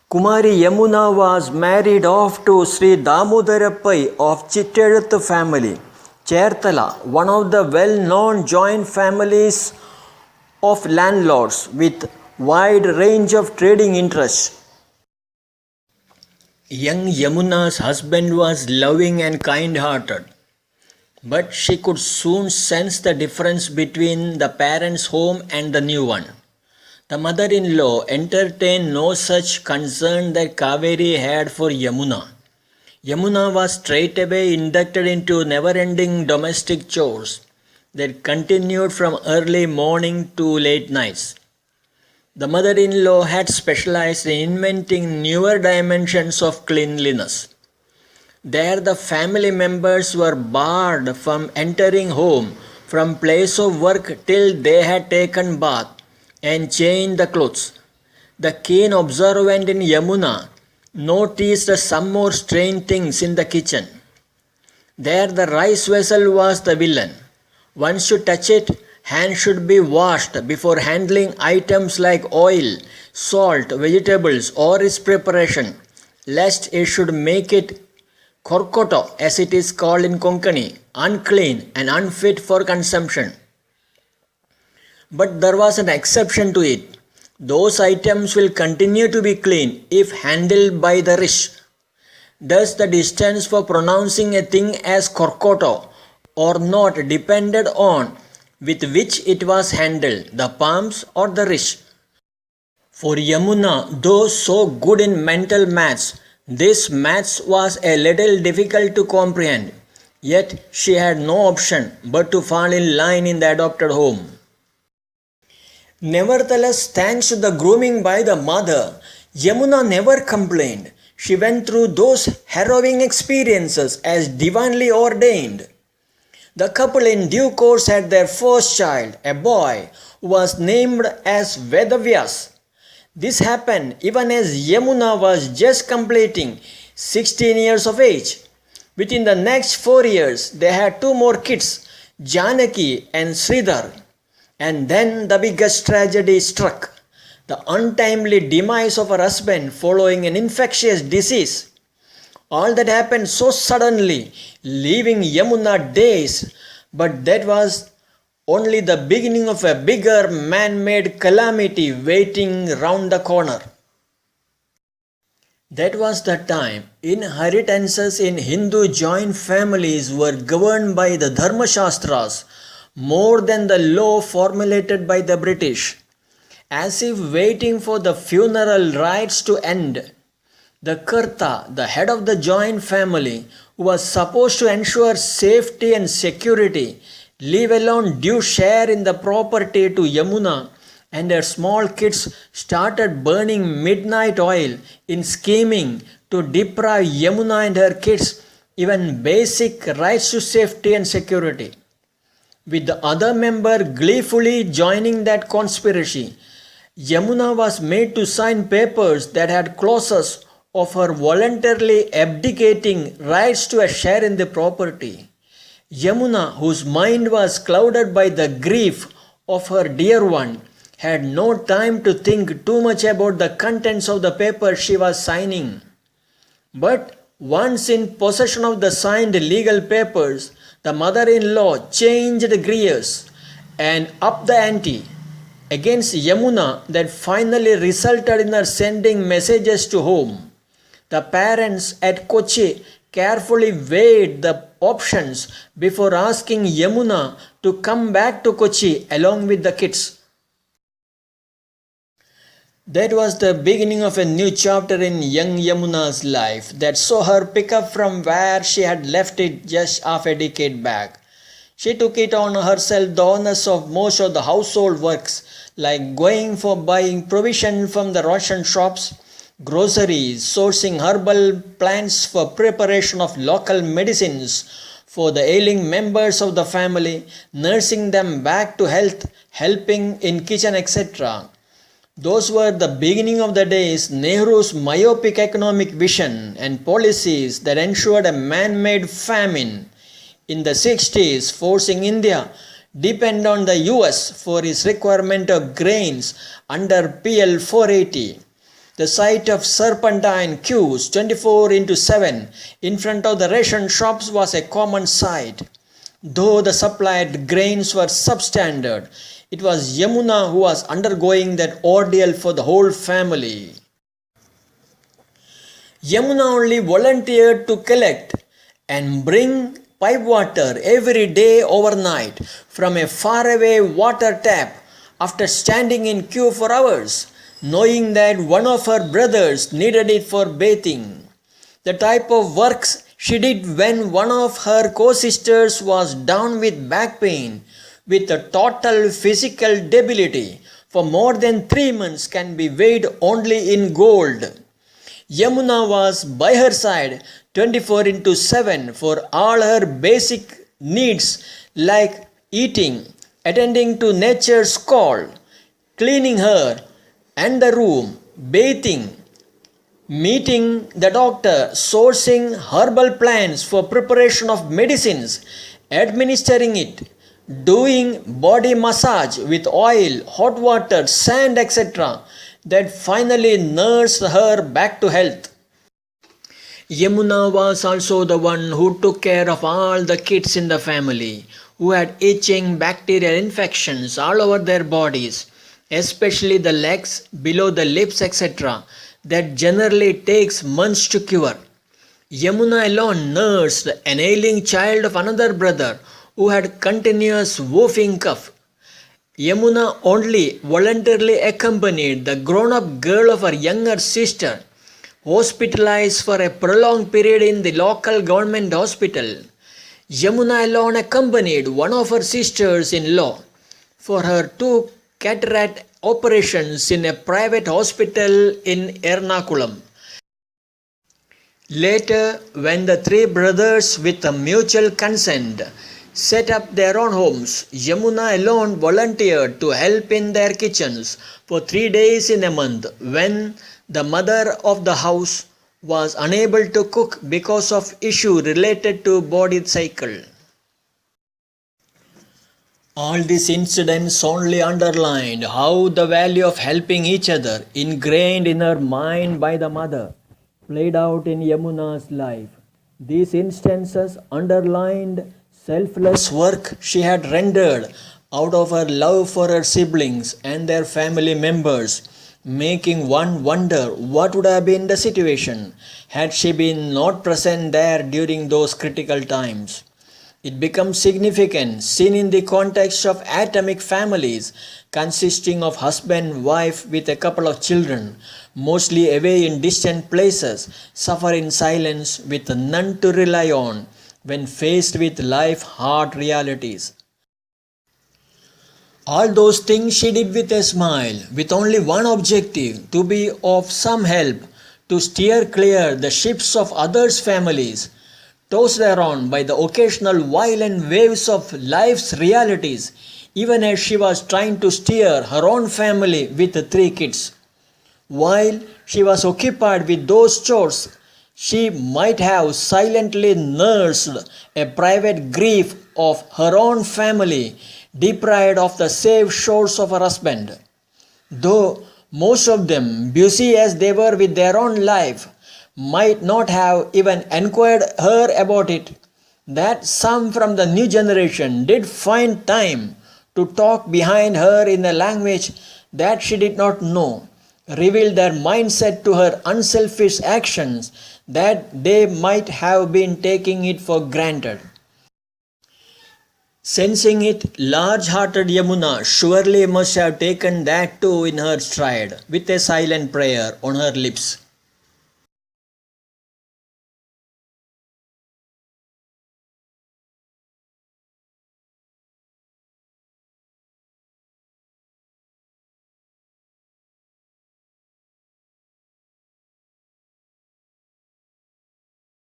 Kumari Yamuna was married off to Sri Damodarappai of Chittedathu family, Cherthala, one of the well-known joint families of landlords with wide range of trading interests. Young Yamuna's husband was loving and kind-hearted, but she could soon sense the difference between the parents' home and the new one. The mother-in-law entertained no such concern that Kaveri had for Yamuna. Yamuna was straightway inducted into never-ending domestic chores that continued from early morning to late nights. The mother-in-law had specialized in inventing newer dimensions of cleanliness. There the family members were barred from entering home from place of work till they had taken bath and changed the clothes. The keen observant in Yamuna noticed some more strange things in the kitchen. There the rice vessel was the villain. Once you touch it, hands should be washed before handling items like oil, salt, vegetables or its preparation, lest it should make it korkoto, as it is called in Konkani, unclean and unfit for consumption. But there was an exception to it. Those items will continue to be clean if handled by the rish. Thus the distance for pronouncing a thing as korkoto or not depended on with which it was handled, the palms or the rish. For Yamuna, though so good in mental maths, this maths was a little difficult to comprehend. Yet she had no option but to fall in line in the adopted home. Nevertheless, thanks to the grooming by the mother, Yamuna never complained. She went through those harrowing experiences as divinely ordained. The couple in due course had their first child, a boy, who was named as Vedavyas. This happened even as Yamuna was just completing 16 years of age. Within the next 4 years, they had 2 more kids, Janaki and Sridhar. And then the biggest tragedy struck, the untimely demise of her husband following an infectious disease. All that happened so suddenly, leaving Yamuna dazed, but that was only the beginning of a bigger man-made calamity waiting round the corner. That was the time inheritances in Hindu joint families were governed by the Dharma Shastras more than the law formulated by the British. As if waiting for the funeral rites to end, the Karta, the head of the joint family, who was supposed to ensure safety and security, leave alone due share in the property to Yamuna, and her small kids started burning midnight oil in scheming to deprive Yamuna and her kids even basic rights to safety and security. With the other member gleefully joining that conspiracy, Yamuna was made to sign papers that had clauses of her voluntarily abdicating rights to a share in the property. Yamuna, whose mind was clouded by the grief of her dear one, had no time to think too much about the contents of the paper she was signing. But once in possession of the signed legal papers, the mother-in-law changed gears and upped the ante against Yamuna that finally resulted in her sending messages to home. The parents at Kochi carefully weighed the options before asking Yamuna to come back to Kochi along with the kids. That was the beginning of a new chapter in young Yamuna's life that saw her pick up from where she had left it just half a decade back. She took it on herself the honors of most of the household works, like going for buying provision from the ration shops, groceries, sourcing herbal plants for preparation of local medicines for the ailing members of the family, nursing them back to health, helping in kitchen, etc. Those were the beginning of the days Nehru's myopic economic vision and policies that ensured a man-made famine in the 60s, forcing India depend on the US for its requirement of grains under PL 480. The sight of serpentine queues 24/7 in front of the ration shops was a common sight. Though the supplied grains were substandard, it was Yamuna who was undergoing that ordeal for the whole family. Yamuna only volunteered to collect and bring pipe water every day overnight from a faraway water tap after standing in queue for hours, knowing that one of her brothers needed it for bathing. The type of works she did when one of her co-sisters was down with back pain, with a total physical debility for more than 3 months can be weighed only in gold. Yamuna was by her side 24/7 for all her basic needs like eating, attending to nature's call, cleaning her and the room, bathing, meeting the doctor, sourcing herbal plants for preparation of medicines, administering it, doing body massage with oil, hot water, sand, etc., that finally nursed her back to health. Yamuna was also the one who took care of all the kids in the family who had itching bacterial infections all over their bodies, especially the legs, below the lips, etc., that generally takes months to cure. Yamuna alone nursed an ailing child of another brother who had continuous whooping cough. Yamuna only voluntarily accompanied the grown-up girl of her younger sister, hospitalized for a prolonged period in the local government hospital. Yamuna alone accompanied one of her sisters-in-law for her 2 cataract operations in a private hospital in Ernakulam. Later, when the 3 brothers with a mutual consent set up their own homes, Yamuna alone volunteered to help in their kitchens for 3 days in a month when the mother of the house was unable to cook because of issue related to body cycle. All these incidents only underlined how the value of helping each other, ingrained in her mind by the mother, played out in Yamuna's life. These instances underlined selfless work she had rendered out of her love for her siblings and their family members, making one wonder what would have been the situation had she been not present there during those critical times. It becomes significant seen in the context of atomic families consisting of husband, wife with a couple of children, mostly away in distant places, suffer in silence with none to rely on when faced with life hard realities. All those things she did with a smile, with only one objective, to be of some help, to steer clear the ships of others' families, tossed around by the occasional violent waves of life's realities, even as she was trying to steer her own family with the 3 kids. While she was occupied with those chores, she might have silently nursed a private grief of her own family, deprived of the safe shores of her husband. Though most of them, busy as they were with their own life, might not have even inquired her about it, that some from the new generation did find time to talk behind her in a language that she did not know, revealed their mindset to her unselfish actions that they might have been taking it for granted. Sensing it, large-hearted Yamuna surely must have taken that too in her stride, with a silent prayer on her lips.